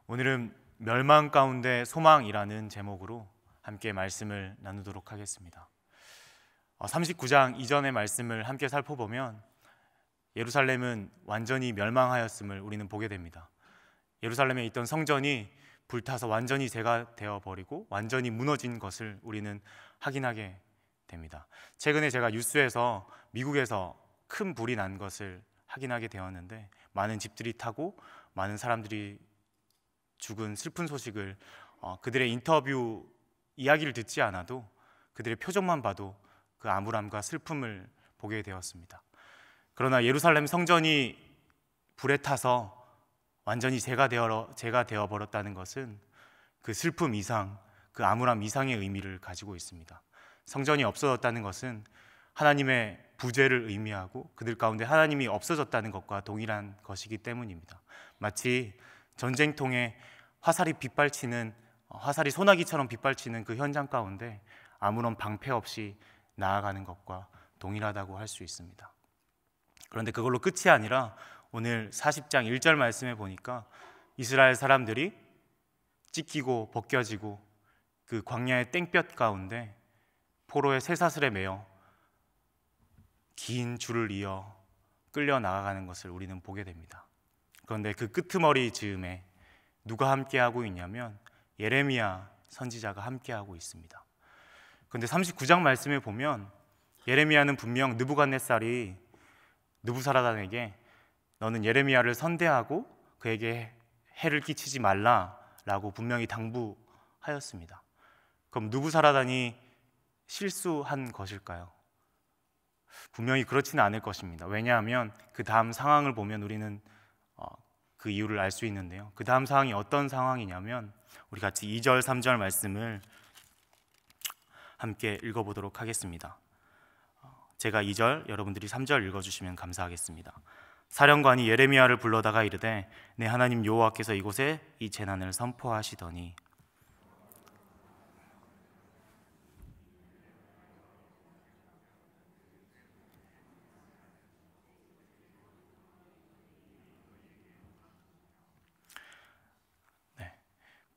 오늘은 멸망 가운데 소망이라는 제목으로 함께 말씀을 나누도록 하겠습니다. 39장 이전의 말씀을 함께 살펴보면 예루살렘은 완전히 멸망하였음을 우리는 보게 됩니다. 예루살렘에 있던 성전이 불타서 완전히 재가 되어버리고 완전히 무너진 것을 우리는 확인하게 됩니다. 최근에 제가 뉴스에서 미국에서 큰 불이 난 것을 확인하게 되었는데, 많은 집들이 타고 많은 사람들이 죽은 슬픈 소식을 그들의 인터뷰 이야기를 듣지 않아도 그들의 표정만 봐도 그 암울함과 슬픔을 보게 되었습니다. 그러나 예루살렘 성전이 불에 타서 완전히 재가 되어버렸다는 것은 그 슬픔 이상, 그 암울함 이상의 의미를 가지고 있습니다. 성전이 없어졌다는 것은 하나님의 부재를 의미하고 그들 가운데 하나님이 없어졌다는 것과 동일한 것이기 때문입니다. 마치 전쟁통에 화살이 소나기처럼 빗발치는 그 현장 가운데 아무런 방패 없이 나아가는 것과 동일하다고 할 수 있습니다. 그런데 그걸로 끝이 아니라 오늘 40장 1절 말씀에 보니까 이스라엘 사람들이 찢기고 벗겨지고 그 광야의 땡볕 가운데 포로의 쇠사슬에 매여 긴 줄을 이어 끌려 나아가는 것을 우리는 보게 됩니다. 그런데 그 끄트머리 즈음에 누가 함께하고 있냐면 예레미야 선지자가 함께하고 있습니다. 그런데 39장 말씀에 보면 예레미야는 분명 느부갓네살이 느부사라단에게 너는 예레미야를 선대하고 그에게 해를 끼치지 말라라고 분명히 당부하였습니다. 그럼 느부사라단이 실수한 것일까요? 분명히 그렇지는 않을 것입니다. 왜냐하면 그 다음 상황을 보면 우리는 그 이유를 알 수 있는데요. 그 다음 상황이 어떤 상황이냐면 우리 같이 2절, 3절 말씀을 함께 읽어보도록 하겠습니다. 제가 2절, 여러분들이 3절 읽어주시면 감사하겠습니다. 사령관이 예레미야를 불러다가 이르되 내 하나님 여호와께서 이곳에 이 재난을 선포하시더니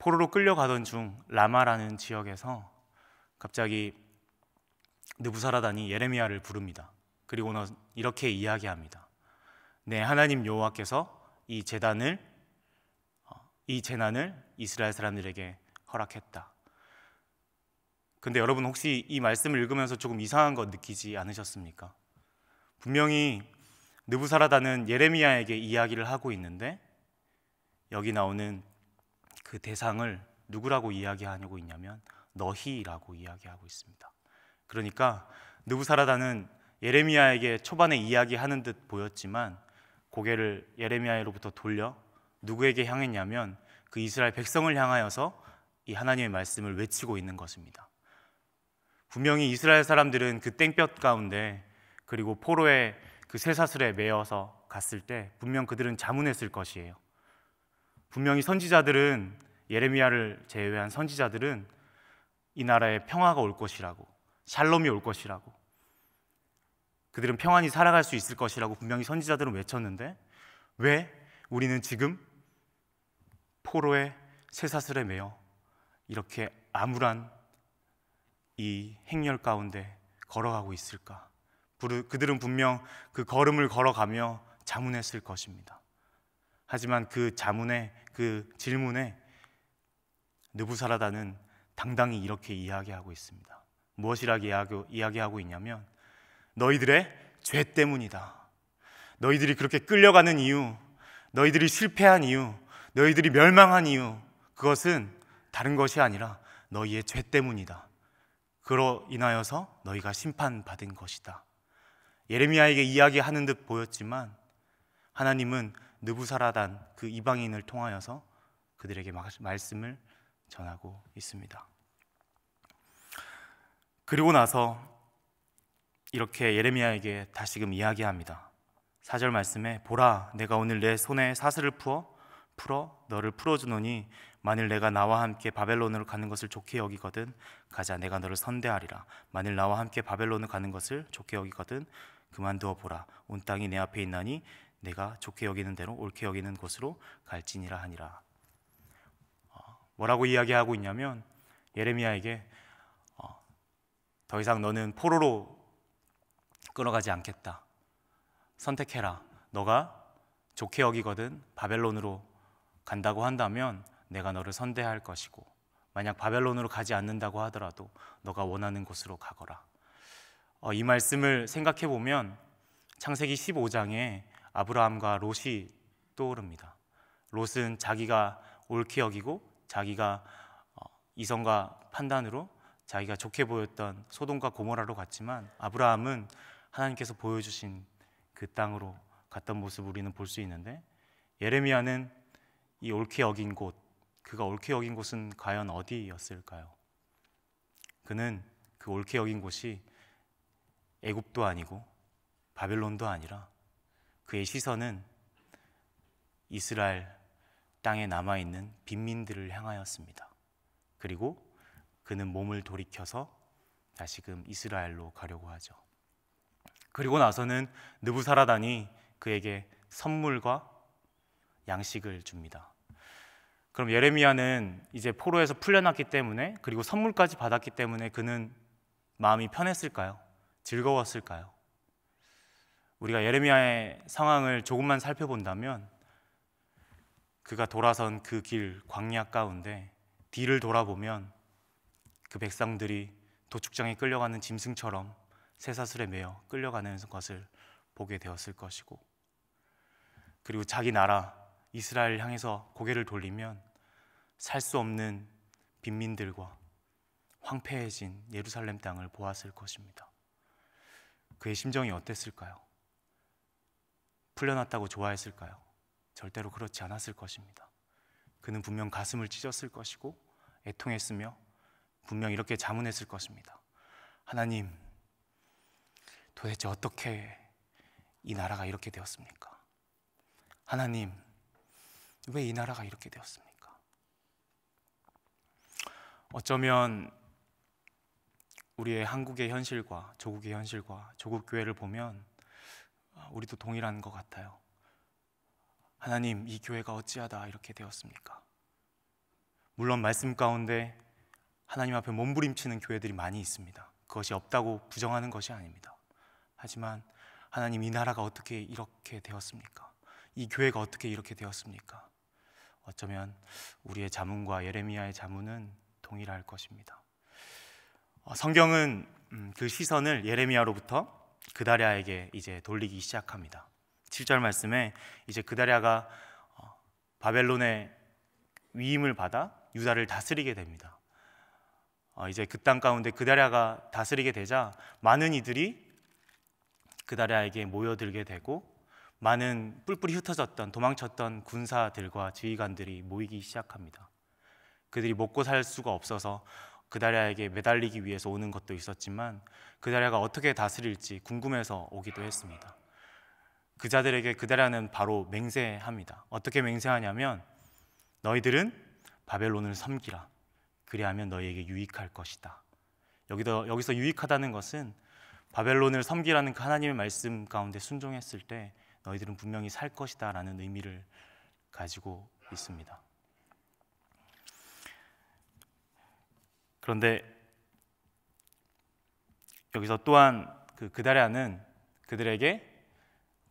포로로 끌려가던 중 라마라는 지역에서 갑자기 느부사라단이 예레미야를 부릅니다. 그리고는 이렇게 이야기합니다. 네, 하나님 여호와께서 이 재난을 이스라엘 사람들에게 허락했다. 근데 여러분 혹시 이 말씀을 읽으면서 조금 이상한 거 느끼지 않으셨습니까? 분명히 느부사라단은 예레미야에게 이야기를 하고 있는데 여기 나오는 그 대상을 누구라고 이야기하고 있냐면 너희라고 이야기하고 있습니다. 그러니까 느부사라단은 예레미야에게 초반에 이야기하는 듯 보였지만 고개를 예레미야로부터 돌려 누구에게 향했냐면 그 이스라엘 백성을 향하여서 이 하나님의 말씀을 외치고 있는 것입니다. 분명히 이스라엘 사람들은 그 땡볕 가운데 그리고 포로의 그 쇠사슬에 매여서 갔을 때 분명 그들은 자문했을 것이에요. 분명히 선지자들은, 예레미야를 제외한 선지자들은 이 나라에 평화가 올 것이라고, 샬롬이 올 것이라고, 그들은 평안히 살아갈 수 있을 것이라고 분명히 선지자들은 외쳤는데 왜 우리는 지금 포로의 쇠사슬에 매여 이렇게 암울한 이 행렬 가운데 걸어가고 있을까? 그들은 분명 그 걸음을 걸어가며 자문했을 것입니다. 하지만 그 자문에, 그 질문에 느부사라단은 당당히 이렇게 이야기하고 있습니다. 무엇이라고 이야기하고 있냐면 너희들의 죄 때문이다. 너희들이 그렇게 끌려가는 이유, 너희들이 실패한 이유, 너희들이 멸망한 이유, 그것은 다른 것이 아니라 너희의 죄 때문이다. 그로 인하여서 너희가 심판받은 것이다. 예레미야에게 이야기하는 듯 보였지만 하나님은 느부사라단 그 이방인을 통하여서 그들에게 말씀을 전하고 있습니다. 그리고 나서 이렇게 예레미야에게 다시금 이야기합니다. 4절 말씀에 보라, 내가 오늘 내 손에 사슬을 풀어 너를 풀어주노니 만일 내가 나와 함께 바벨론으로 가는 것을 좋게 여기거든 가자, 내가 너를 선대하리라. 만일 나와 함께 바벨론을 가는 것을 좋게 여기거든 그만두어 보라, 온 땅이 내 앞에 있나니 내가 좋게 여기는 대로 옳게 여기는 곳으로 갈지니라 하니라. 뭐라고 이야기하고 있냐면 예레미야에게 더 이상 너는 포로로 끌어가지 않겠다. 선택해라. 너가 좋게 여기거든 바벨론으로 간다고 한다면 내가 너를 선대할 것이고, 만약 바벨론으로 가지 않는다고 하더라도 너가 원하는 곳으로 가거라. 이 말씀을 생각해 보면 창세기 15장에 아브라함과 롯이 떠오릅니다. 롯은 자기가 옳게 여기고 자기가 이성과 판단으로 자기가 좋게 보였던 소돔과 고모라로 갔지만, 아브라함은 하나님께서 보여주신 그 땅으로 갔던 모습을 우리는 볼 수 있는데, 예레미야는 이 옳게 여긴 곳, 그가 옳게 여긴 곳은 과연 어디였을까요? 그는 그 옳게 여긴 곳이 애굽도 아니고 바벨론도 아니라 그의 시선은 이스라엘 땅에 남아있는 빈민들을 향하였습니다. 그리고 그는 몸을 돌이켜서 다시금 이스라엘로 가려고 하죠. 그리고 나서는 느부사라단이 그에게 선물과 양식을 줍니다. 그럼 예레미야는 이제 포로에서 풀려났기 때문에, 그리고 선물까지 받았기 때문에 그는 마음이 편했을까요? 즐거웠을까요? 우리가 예레미야의 상황을 조금만 살펴본다면 그가 돌아선 그 길 광야 가운데 뒤를 돌아보면 그 백성들이 도축장에 끌려가는 짐승처럼 쇠사슬에 매여 끌려가는 것을 보게 되었을 것이고, 그리고 자기 나라 이스라엘 향해서 고개를 돌리면 살 수 없는 빈민들과 황폐해진 예루살렘 땅을 보았을 것입니다. 그의 심정이 어땠을까요? 풀려났다고 좋아했을까요? 절대로 그렇지 않았을 것입니다. 그는 분명 가슴을 찢었을 것이고 애통했으며 분명 이렇게 자문했을 것입니다. 하나님, 도대체 어떻게 이 나라가 이렇게 되었습니까? 하나님, 왜 이 나라가 이렇게 되었습니까? 어쩌면 우리의 한국의 현실과 조국의 현실과 조국 교회를 보면 우리도 동일한 것 같아요. 하나님, 이 교회가 어찌하다 이렇게 되었습니까? 물론 말씀 가운데 하나님 앞에 몸부림치는 교회들이 많이 있습니다. 그것이 없다고 부정하는 것이 아닙니다. 하지만 하나님, 이 나라가 어떻게 이렇게 되었습니까? 이 교회가 어떻게 이렇게 되었습니까? 어쩌면 우리의 자문과 예레미야의 자문은 동일할 것입니다. 성경은 그 시선을 예레미야로부터 그다랴에게 이제 돌리기 시작합니다. 7절 말씀에 이제 그다랴가 바벨론의 위임을 받아 유다를 다스리게 됩니다. 이제 그 땅 가운데 그다랴가 다스리게 되자 많은 이들이 그다랴에게 모여들게 되고, 많은 뿔뿔이 흩어졌던 도망쳤던 군사들과 지휘관들이 모이기 시작합니다. 그들이 먹고 살 수가 없어서 그다랴에게 매달리기 위해서 오는 것도 있었지만 그다랴가 어떻게 다스릴지 궁금해서 오기도 했습니다. 그 자들에게 그다랴는 바로 맹세합니다. 어떻게 맹세하냐면, 너희들은 바벨론을 섬기라. 그리하면 너희에게 유익할 것이다. 여기서 유익하다는 것은 바벨론을 섬기라는 그 하나님의 말씀 가운데 순종했을 때 너희들은 분명히 살 것이다 라는 의미를 가지고 있습니다. 그런데 여기서 또한 그다랴는 그들에게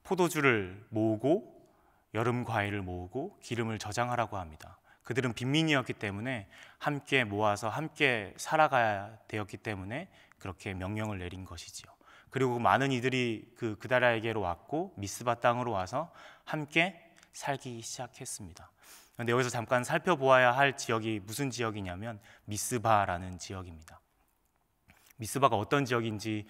포도주를 모으고 여름 과일을 모으고 기름을 저장하라고 합니다. 그들은 빈민이었기 때문에 함께 모아서 함께 살아가야 되었기 때문에 그렇게 명령을 내린 것이지요. 그리고 많은 이들이 그다랴에게로 왔고 미스바 땅으로 와서 함께 살기 시작했습니다. 그런데 여기서 잠깐 살펴보아야 할 지역이 무슨 지역이냐면 미스바라는 지역입니다. 미스바가 어떤 지역인지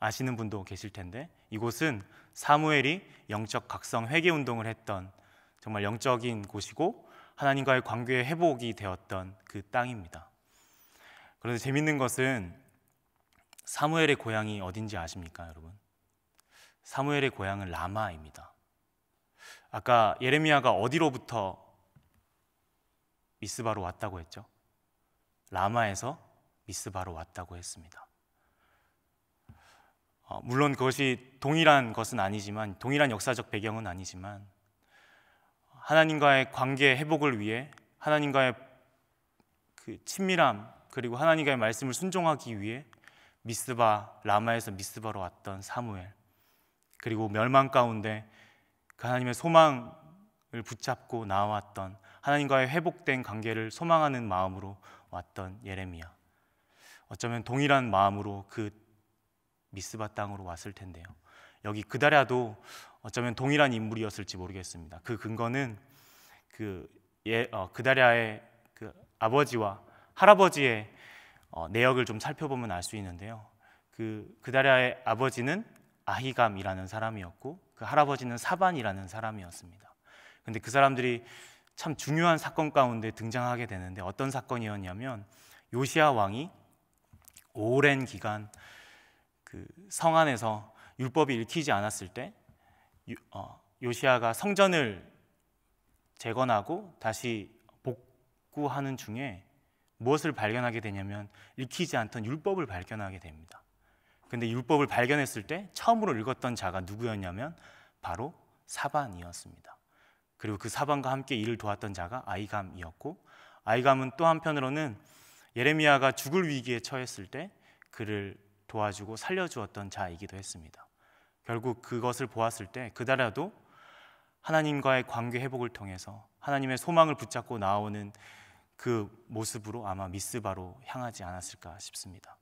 아시는 분도 계실 텐데, 이곳은 사무엘이 영적 각성 회개 운동을 했던 정말 영적인 곳이고 하나님과의 관계의 회복이 되었던 그 땅입니다. 그런데 재밌는 것은 사무엘의 고향이 어딘지 아십니까, 여러분? 사무엘의 고향은 라마입니다. 아까 예레미야가 어디로부터 미스바로 왔다고 했죠? 라마에서 미스바로 왔다고 했습니다. 물론 그것이 동일한 것은 아니지만, 동일한 역사적 배경은 아니지만 하나님과의 관계 회복을 위해, 하나님과의 그 친밀함 그리고 하나님과의 말씀을 순종하기 위해 미스바 라마에서 미스바로 왔던 사무엘, 그리고 멸망 가운데 그 하나님의 소망을 붙잡고 나왔던 하나님과의 회복된 관계를 소망하는 마음으로 왔던 예레미야, 어쩌면 동일한 마음으로 그 미스바 땅으로 왔을 텐데요. 여기 그다랴도 어쩌면 동일한 인물이었을지 모르겠습니다. 그 근거는 그다랴의 그 아버지와 할아버지의 내역을 좀 살펴보면 알 수 있는데요. 그다랴의 아버지는 아히감이라는 사람이었고 그 할아버지는 사반이라는 사람이었습니다. 근데 그 사람들이 참 중요한 사건 가운데 등장하게 되는데, 어떤 사건이었냐면 요시야 왕이 오랜 기간 그 성 안에서 율법이 읽히지 않았을 때 요시야가 성전을 재건하고 다시 복구하는 중에 무엇을 발견하게 되냐면 읽히지 않던 율법을 발견하게 됩니다. 근데 율법을 발견했을 때 처음으로 읽었던 자가 누구였냐면 바로 사반이었습니다. 그리고 그 사반과 함께 일을 도왔던 자가 아히감이었고, 아히감은 또 한편으로는 예레미야가 죽을 위기에 처했을 때 그를 도와주고 살려주었던 자이기도 했습니다. 결국 그것을 보았을 때 그다랴도 하나님과의 관계 회복을 통해서 하나님의 소망을 붙잡고 나오는 그 모습으로 아마 미스바로 향하지 않았을까 싶습니다.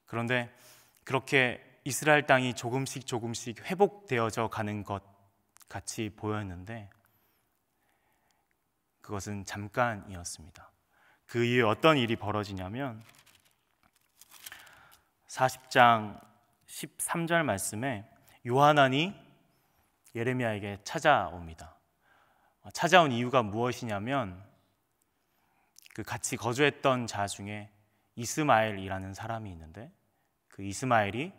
그런데 그렇게 이스라엘 땅이 조금씩 회복되어져 가는 것 같이 보였는데 그것은 잠깐이었습니다. 그 이후에 어떤 일이 벌어지냐면 40장 13절 말씀에 요하난이 예레미야에게 찾아옵니다. 찾아온 이유가 무엇이냐면 그 같이 거주했던 자 중에 이스마엘이라는 사람이 있는데 그 이스마엘이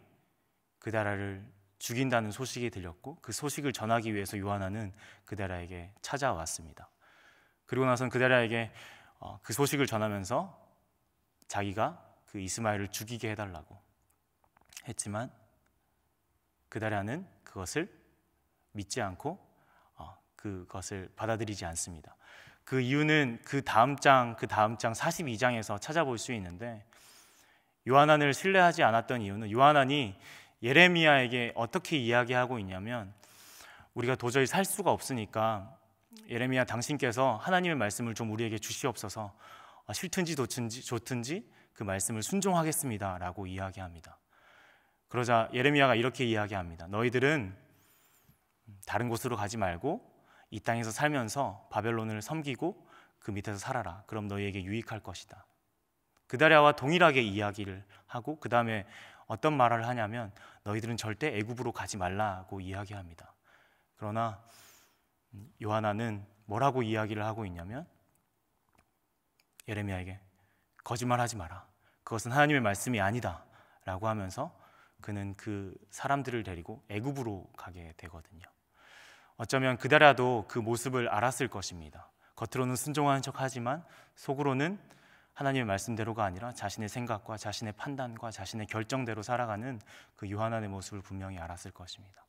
그다랴를 죽인다는 소식이 들렸고 그 소식을 전하기 위해서 요하난은 그다랴에게 찾아왔습니다. 그리고 나선 그다랴에게 그 소식을 전하면서 자기가 그 이스마엘을 죽이게 해달라고 했지만 그다랴는 그것을 믿지 않고 그것을 받아들이지 않습니다. 그 이유는 그 다음 장 42장에서 찾아볼 수 있는데, 요하난을 신뢰하지 않았던 이유는 요하난이 예레미야에게 어떻게 이야기하고 있냐면, 우리가 도저히 살 수가 없으니까 예레미야 당신께서 하나님의 말씀을 좀 우리에게 주시옵소서, 싫든지 좋든지 그 말씀을 순종하겠습니다 라고 이야기합니다. 그러자 예레미야가 이렇게 이야기합니다. 너희들은 다른 곳으로 가지 말고 이 땅에서 살면서 바벨론을 섬기고 그 밑에서 살아라. 그럼 너희에게 유익할 것이다. 그다랴와 동일하게 이야기를 하고 그 다음에 어떤 말을 하냐면 너희들은 절대 애굽으로 가지 말라고 이야기합니다. 그러나 요하난은 뭐라고 이야기를 하고 있냐면 예레미야에게 거짓말하지 마라. 그것은 하나님의 말씀이 아니다 라고 하면서 그는 그 사람들을 데리고 애굽으로 가게 되거든요. 어쩌면 그다랴도 그 모습을 알았을 것입니다. 겉으로는 순종하는 척하지만 속으로는 하나님의 말씀대로가 아니라 자신의 생각과 자신의 판단과 자신의 결정대로 살아가는 그 요하난의 모습을 분명히 알았을 것입니다.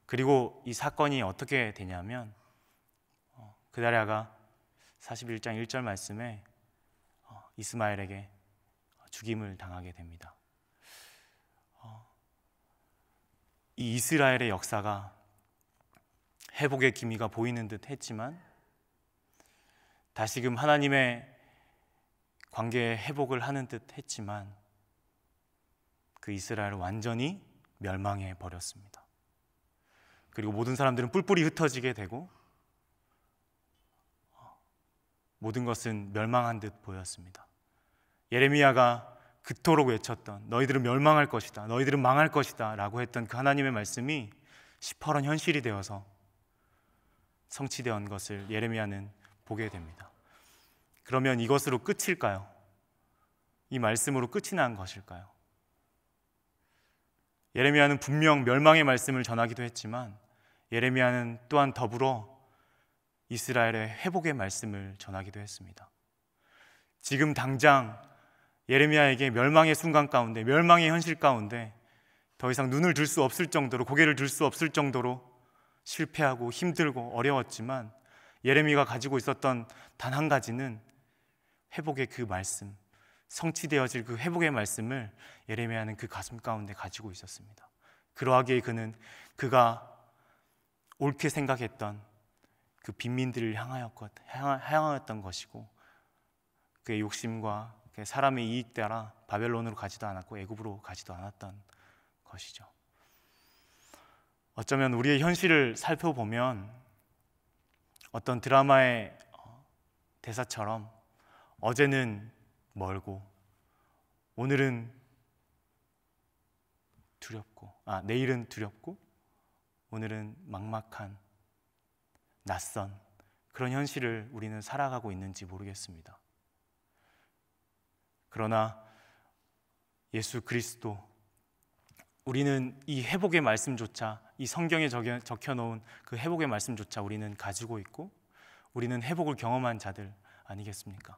그리고 이 사건이 어떻게 되냐면 그다랴가 41장 1절 말씀에 이스마엘에게 죽임을 당하게 됩니다. 이 이스라엘의 역사가 회복의 기미가 보이는 듯 했지만 다시금 하나님의 관계의 회복을 하는 듯 했지만 그 이스라엘은 완전히 멸망해 버렸습니다. 그리고 모든 사람들은 뿔뿔이 흩어지게 되고 모든 것은 멸망한 듯 보였습니다. 예레미야가 그토록 외쳤던 너희들은 멸망할 것이다, 너희들은 망할 것이다 라고 했던 그 하나님의 말씀이 시퍼런 현실이 되어서 성취되었던 것을 예레미야는 보게 됩니다. 그러면 이것으로 끝일까요? 이 말씀으로 끝이 난 것일까요? 예레미야는 분명 멸망의 말씀을 전하기도 했지만 예레미야는 또한 더불어 이스라엘의 회복의 말씀을 전하기도 했습니다. 지금 당장 예레미야에게 멸망의 순간 가운데, 멸망의 현실 가운데 더 이상 눈을 들 수 없을 정도로, 고개를 들 수 없을 정도로 실패하고 힘들고 어려웠지만 예레미야가 가지고 있었던 단 한 가지는 회복의 그 말씀, 성취되어질 그 회복의 말씀을 예레미야는 그 가슴 가운데 가지고 있었습니다. 그러하기에 그는 그가 옳게 생각했던 그 빈민들을 향하였던 것이고, 그의 욕심과 사람의 이익 따라 바벨론으로 가지도 않았고 애굽으로 가지도 않았던 것이죠. 어쩌면 우리의 현실을 살펴보면 어떤 드라마의 대사처럼 어제는 멀고 오늘은 내일은 두렵고 오늘은 막막한 낯선 그런 현실을 우리는 살아가고 있는지 모르겠습니다. 그러나 예수 그리스도, 우리는 이 회복의 말씀조차, 이 성경에 적혀놓은 그 회복의 말씀조차 우리는 가지고 있고 우리는 회복을 경험한 자들 아니겠습니까?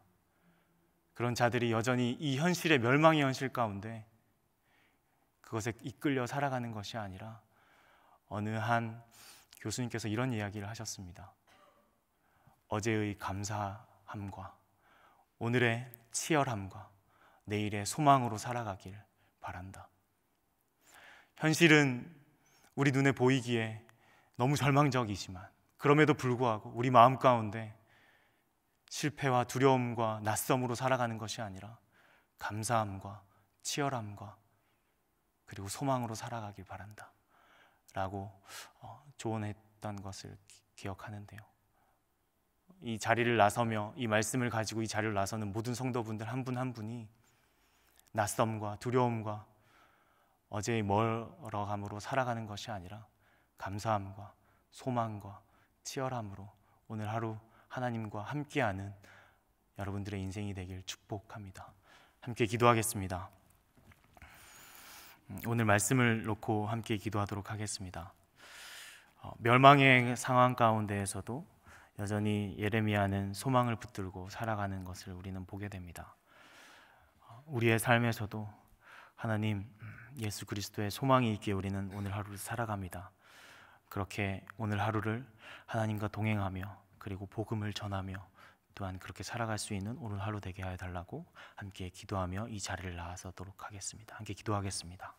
그런 자들이 여전히 이 현실의 멸망의 현실 가운데 그것에 이끌려 살아가는 것이 아니라, 어느 한 교수님께서 이런 이야기를 하셨습니다. 어제의 감사함과 오늘의 치열함과 내일의 소망으로 살아가길 바란다. 현실은 우리 눈에 보이기에 너무 절망적이지만 그럼에도 불구하고 우리 마음 가운데 실패와 두려움과 낯섦으로 살아가는 것이 아니라 감사함과 치열함과 그리고 소망으로 살아가길 바란다 라고 조언했던 것을 기억하는데요. 이 자리를 나서며 이 말씀을 가지고 이 자리를 나서는 모든 성도분들 한 분 한 분이 낯섦과 두려움과 어제의 멀어감으로 살아가는 것이 아니라 감사함과 소망과 치열함으로 오늘 하루 하나님과 함께하는 여러분들의 인생이 되길 축복합니다. 함께 기도하겠습니다. 오늘 말씀을 놓고 함께 기도하도록 하겠습니다. 멸망의 상황 가운데에서도 여전히 예레미야는 소망을 붙들고 살아가는 것을 우리는 보게 됩니다. 우리의 삶에서도 하나님, 예수 그리스도의 소망이 있기에 우리는 오늘 하루를 살아갑니다. 그렇게 오늘 하루를 하나님과 동행하며 그리고 복음을 전하며 또한 그렇게 살아갈 수 있는 오늘 하루 되게 하여 달라고 함께 기도하며 이 자리를 나서도록 하겠습니다. 함께 기도하겠습니다.